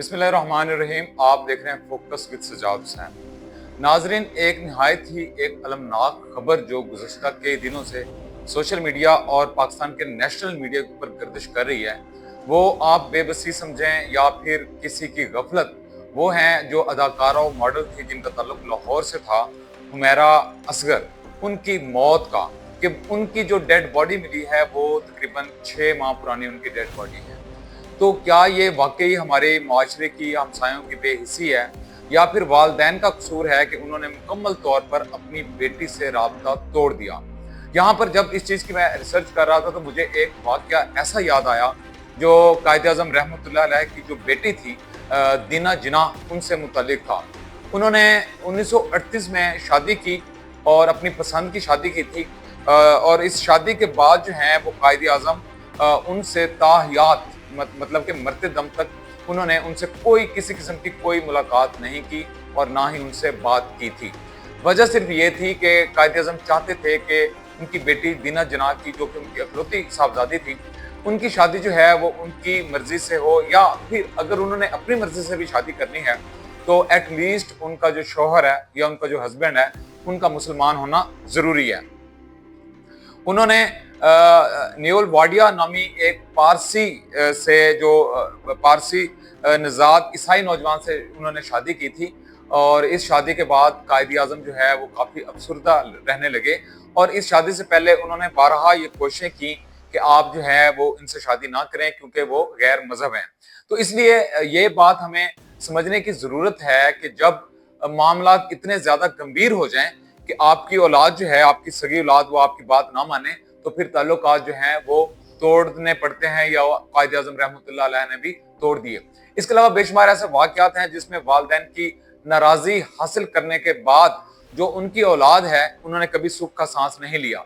बिस्मिल्लाहिर्रहमानिर्रहीम। आप देख रहे हैं फोकस विद सजाद हुसैन। नाजरीन, एक नहायत ही एक अलमनाक खबर जो गुज़श्ता कई दिनों से सोशल मीडिया और पाकिस्तान के नेशनल मीडिया के ऊपर गर्दिश कर रही है, वो आप बेबसी समझें या फिर किसी की गफलत, वो हैं जो अदाकारा और मॉडल थी जिनका ताल्लुक लाहौर से था, हुमैरा असगर, उनकी मौत का, कि उनकी जो डेड बॉडी मिली है वो तकरीबन 6 माह पुरानी उनकी डेड बॉडी है। तो क्या ये वाकई हमारे माशरे की हमसायों की बेहिसी है, या फिर वालदैन का कसूर है कि उन्होंने मुकम्मल तौर पर अपनी बेटी से राब्ता तोड़ दिया। यहाँ पर जब इस चीज़ की मैं रिसर्च कर रहा था तो मुझे एक वाक़या ऐसा याद आया जो कायद-ए-आज़म रहमतुल्लाह अलैह की जो बेटी थी दीना जिन्नाह, उनसे मुतल्लिक था। उन्होंने 1938 में शादी की और अपनी पसंद की शादी की थी, और इस शादी के बाद जो है वो कायद-ए-आज़म उनसे ताहयात मतलब कि मरते दम तक उन्होंने उनसे कोई किसी किस्म की कोई मुलाकात नहीं की और ना ही उनसे बात की थी। वजह सिर्फ ये थी कि कायद-ए-आज़म चाहते थे कि उनकी बेटी दीना जिन्नाह की, जो कि उनकी इकलौती साहबजादी थी, उनकी शादी जो है वो उनकी मर्जी से हो, या फिर अगर उन्होंने अपनी मर्जी से भी शादी करनी है तो एटलीस्ट उनका जो शौहर है या उनका जो हस्बैंड है उनका मुसलमान होना ज़रूरी है। उन्होंने न्यूल वाडिया नामी एक पारसी से जो पारसी नज़ाद ईसाई नौजवान से उन्होंने शादी की थी, और इस शादी के बाद कायद-ए-आज़म जो है वो काफ़ी अफसरदा रहने लगे, और इस शादी से पहले उन्होंने बारहा ये कोशिशें की कि आप जो है वो इनसे शादी ना करें क्योंकि वो गैर मजहब हैं। तो इसलिए ये बात हमें समझने की ज़रूरत है कि जब मामला इतने ज़्यादा गंभीर हो जाएं कि आपकी औलाद जो है, आपकी सगी औलाद, वो आपकी बात ना माने, तो फिर ताल्लुकात जो हैं वो तोड़ने पड़ते हैं, या कायद-ए-आज़म रहमतुल्लाह अलैह ने भी तोड़ दिए। इसके अलावा बेशुमार ऐसे वाक़यात हैं जिसमें वालिदैन की नाराज़ी हासिल करने के बाद जो उनकी औलाद है उन्होंने कभी सुख का सांस नहीं लिया।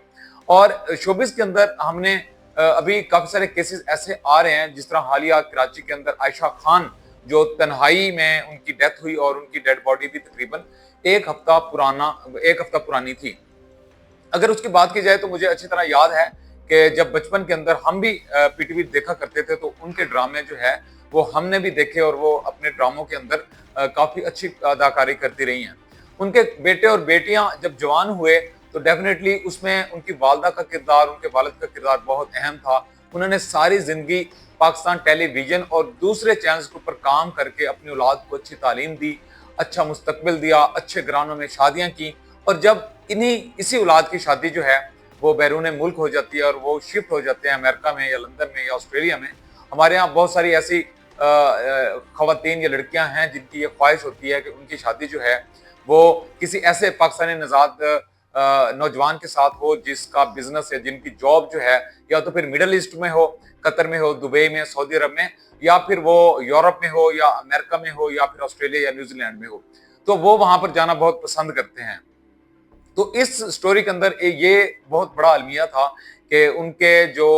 और शोबिज़ के अंदर हमने अभी काफ़ी सारे केसेस ऐसे आ रहे हैं, जिस तरह हालिया कराची के अंदर आयशा खान जो तन्हाई में उनकी डेथ हुई और उनकी डेड बॉडी भी तकरीबन एक हफ्ता पुरानी थी। अगर उसकी बात की जाए तो मुझे अच्छी तरह याद है कि जब बचपन के अंदर हम भी पीटीवी देखा करते थे तो उनके ड्रामे जो है वो हमने भी देखे, और वो अपने ड्रामों के अंदर काफ़ी अच्छी अदाकारी करती रही हैं। उनके बेटे और बेटियां जब जवान हुए तो डेफिनेटली उसमें उनकी वालदा का किरदार, उनके वालिद का किरदार बहुत अहम था। उन्होंने सारी ज़िंदगी पाकिस्तान टेलीविज़न और दूसरे चैनल्स के ऊपर काम करके अपनी औलाद को अच्छी तालीम दी, अच्छा मुस्तकबिल दिया, अच्छे घरानों में शादियाँ की। और जब इसी औलाद की शादी जो है वो बैरून मुल्क हो जाती है और वो शिफ्ट हो जाते हैं अमेरिका में या लंदन में या ऑस्ट्रेलिया में, हमारे यहाँ बहुत सारी ऐसी खवातीन या लड़कियां हैं जिनकी ये ख्वाहिश होती है कि उनकी शादी जो है वो किसी ऐसे पाकिस्तानी नज़ाद नौजवान के साथ हो जिसका बिजनेस है, जिनकी जॉब जो है या तो फिर मिडल ईस्ट में हो, कतर में हो, दुबई में, सऊदी अरब में, या फिर वो यूरोप में हो या अमेरिका में हो या फिर ऑस्ट्रेलिया या न्यूजीलैंड में हो। तो वो वहां पर जाना बहुत पसंद करते हैं। तो इस स्टोरी के अंदर ये बहुत बड़ा अलमिया था कि उनके जो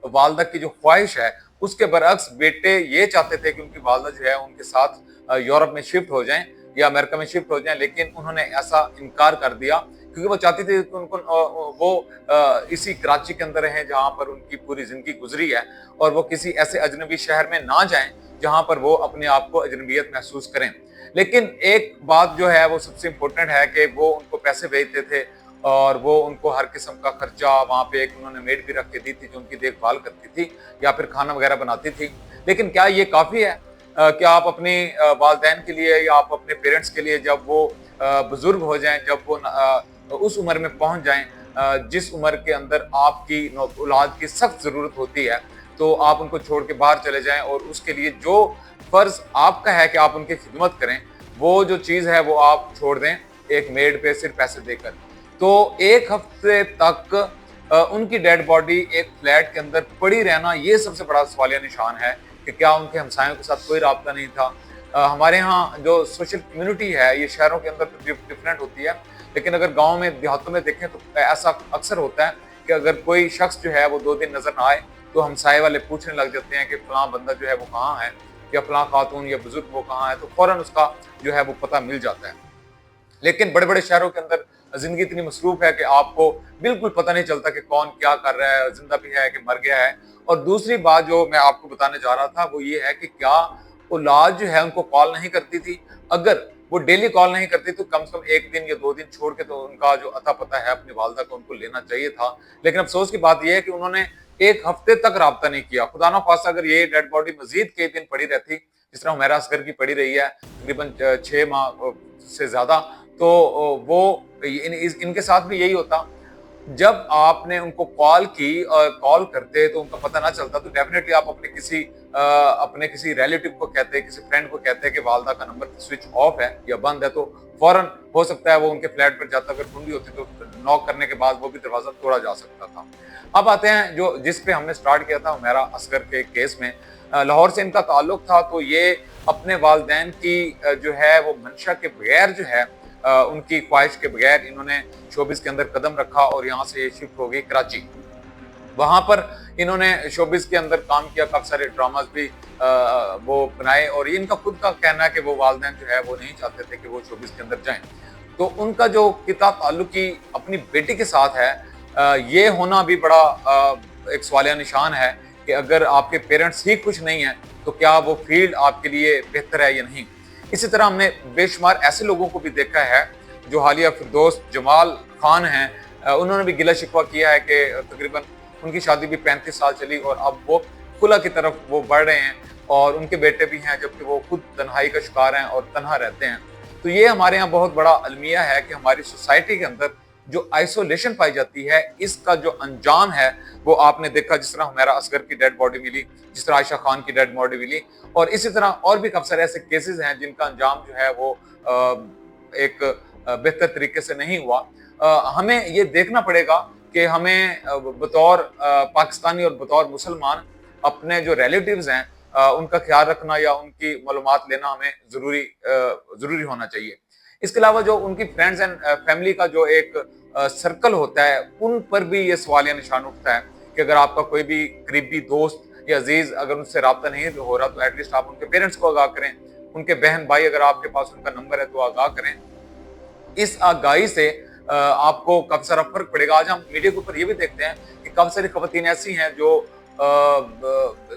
वालदा की जो ख्वाहिश है उसके बरअक्स बेटे ये चाहते थे कि उनकी वालदा जो है उनके साथ यूरोप में शिफ्ट हो जाएं या अमेरिका में शिफ्ट हो जाएं, लेकिन उन्होंने ऐसा इनकार कर दिया क्योंकि वो चाहती थी कि उनको वो इसी कराची के अंदर रहें जहाँ पर उनकी पूरी जिंदगी गुजरी है, और वो किसी ऐसे अजनबी शहर में ना जाएं जहाँ पर वो अपने आप को अजनबियत महसूस करें। लेकिन एक बात जो है वो सबसे इम्पोर्टेंट है कि वो उनको पैसे भेजते थे और वो उनको हर किस्म का खर्चा, वहाँ पे एक उन्होंने मेड भी रख के दी थी जो उनकी देखभाल करती थी या फिर खाना वगैरह बनाती थी। लेकिन क्या ये काफ़ी है कि आप अपने वालदैन के लिए या आप अपने पेरेंट्स के लिए जब वो बुजुर्ग हो जाएं, जब वो उस उम्र में पहुंच जाएं जिस उम्र के अंदर आपकी औलाद की सख्त ज़रूरत होती है, तो आप उनको छोड़ के बाहर चले जाएं और उसके लिए जो फर्ज आपका है कि आप उनकी खिदमत करें, वो जो चीज़ है वो आप छोड़ दें एक मेड पे सिर्फ पैसे देकर। तो एक हफ्ते तक उनकी डेड बॉडी एक फ्लैट के अंदर पड़ी रहना, ये सबसे बड़ा सवालिया निशान है कि क्या उनके हमसायों के साथ कोई राब्ता नहीं था। हमारे यहाँ जो सोशल कम्युनिटी है ये शहरों के अंदर डिफरेंट होती है, लेकिन अगर गाँव में देहातों में देखें तो ऐसा अक्सर होता है कि अगर कोई शख्स जो है वो 2 दिन नजर ना आए तो हमसाये वाले पूछने लग जाते हैं कि फलां बंदा जो है वो कहाँ है, या फलां खातून या बुजुर्ग वो कहाँ है, तो फौरन उसका जो है वो पता मिल जाता है। लेकिन बड़े बड़े शहरों के अंदर जिंदगी इतनी मसरूफ है कि आपको बिल्कुल पता नहीं चलता कि कौन क्या कर रहा है, जिंदा भी है कि मर गया है। और दूसरी बात जो मैं आपको बताने जा रहा था वो ये है कि क्या औलाद जो है उनको कॉल नहीं करती थी, अगर वो डेली कॉल नहीं करती तो कम से कम 1 दिन या 2 दिन छोड़ के तो उनका जो अता पता है अपनी वालिदा का उनको लेना चाहिए था। लेकिन अफसोस की बात यह है कि उन्होंने 1 हफ्ते तक राब्ता नहीं किया। खुदा ना खास्ता अगर ये डेड बॉडी मजीद कई दिन पड़ी रहती, जिस तरह हुमैरा असगर की पड़ी रही है तकरीबन 6 माह से ज्यादा, तो वो इनके साथ भी यही होता। जब आपने उनको कॉल की और कॉल करते तो उनका पता ना चलता, तो डेफिनेटली आप अपने किसी रिलेटिव को कहते, किसी फ्रेंड को कहते कि वालिदा का नंबर स्विच ऑफ है या बंद है, तो फौरन हो सकता है वो उनके फ्लैट पर जाता, अगर कुंडी होती तो नॉक करने के बाद वो भी दरवाजा तोड़ा जा सकता था। अब आते हैं जो जिस पे हमने स्टार्ट किया था हुमैरा असगर के केस में। लाहौर से इनका ताल्लुक था, तो ये अपने वालिदैन की जो है वो मंशा के बगैर जो है उनकी ख्वाहिश के बगैर इन्होंने शोबिस के अंदर कदम रखा और यहाँ से शिफ्ट हो गई कराची। वहां पर इन्होंने शोबिस के अंदर काम किया, काफी सारे ड्रामास भी वो बनाए, और इनका खुद का कहना है कि वो वालिदैन जो है वो नहीं चाहते थे कि वो शोबिस के अंदर जाएं। तो उनका जो किता ताल्लुकी अपनी बेटी के साथ है, ये होना भी बड़ा एक सवालिया निशान है कि अगर आपके पेरेंट्स ही कुछ नहीं है तो क्या वो फील्ड आपके लिए बेहतर है या नहीं। इसी तरह हमने बेशुमार ऐसे लोगों को भी देखा है जो हालिया फिरदौस जमाल खान हैं, उन्होंने भी गिला शिकवा किया है कि तकरीबन उनकी शादी भी 35 साल चली और अब वो खुला की तरफ वो बढ़ रहे हैं, और उनके बेटे भी हैं जबकि वो खुद तन्हाई का शिकार हैं और तन्हा रहते हैं। तो ये हमारे यहाँ बहुत बड़ा अलमिया है कि हमारी सोसाइटी के अंदर जो आइसोलेशन पाई जाती है, इसका जो अंजाम है वो आपने देखा। जिस तरह हुमैरा असगर की डेड बॉडी मिली, जिस तरह आयशा खान की डेड बॉडी मिली, और इसी तरह और भी काफी सारे ऐसे केसेस हैं जिनका अंजाम जो है वो एक बेहतर तरीके से नहीं हुआ। हमें ये देखना पड़ेगा कि हमें बतौर पाकिस्तानी और बतौर मुसलमान अपने जो रिलेटिव्स हैं उनका ख्याल रखना या उनकी मालूमात लेना हमें जरूरी होना चाहिए। इसके अलावा जो उनकी फ्रेंड्स एंड फैमिली का जो एक सर्कल होता है, उन पर भी ये सवालिया निशान उठता है कि अगर आपका कोई भी करीबी दोस्त या अजीज अगर उनसे राब्ता नहीं हो रहा तो एटलीस्ट आप उनके पेरेंट्स को आगाह करें, उनके बहन भाई अगर आपके पास उनका नंबर है तो आगाह करें। इस आगाही से आपको काफी सारा फर्क पड़ेगा। आज हम मीडिया के ऊपर ये भी देखते हैं कि काफी सारी खवातीन ऐसी हैं जो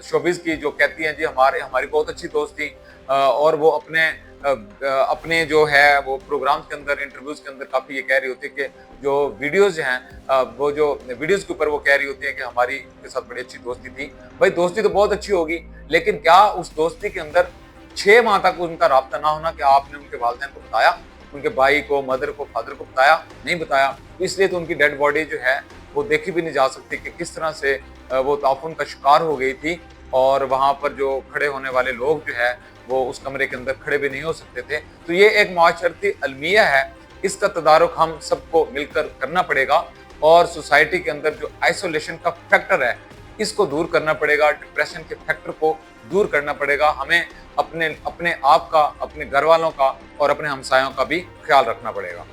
शोबिस की जो कहती हैं जी हमारी बहुत अच्छी दोस्त थी, और वो अपने जो है वो प्रोग्राम्स के अंदर, इंटरव्यूज के अंदर काफी ये कह रही होती है कि जो वीडियोज हैं वो जो वीडियोज के ऊपर वो कह रही होती है कि हमारी के साथ बड़ी अच्छी दोस्ती थी। भाई दोस्ती तो बहुत अच्छी होगी, लेकिन क्या उस दोस्ती के अंदर 6 माह तक उनका राब्ता ना होना, क्या आपने उनके वालिदैन को बताया, उनके भाई को, मदर को, फादर को बताया? नहीं बताया। इसलिए तो उनकी डेड बॉडी जो है वो देखी भी नहीं जा सकती कि किस तरह से वो ताफुन का शिकार हो गई थी, और वहां पर जो खड़े होने वाले लोग जो है वो उस कमरे के अंदर खड़े भी नहीं हो सकते थे। तो ये एक माशरती अलमिया है, इसका तदारुक हम सबको मिलकर करना पड़ेगा, और सोसाइटी के अंदर जो आइसोलेशन का फैक्टर है इसको दूर करना पड़ेगा, डिप्रेशन के फैक्टर को दूर करना पड़ेगा। हमें अपने आप का, अपने घर वालों का और अपने हमसायों का भी ख्याल रखना पड़ेगा।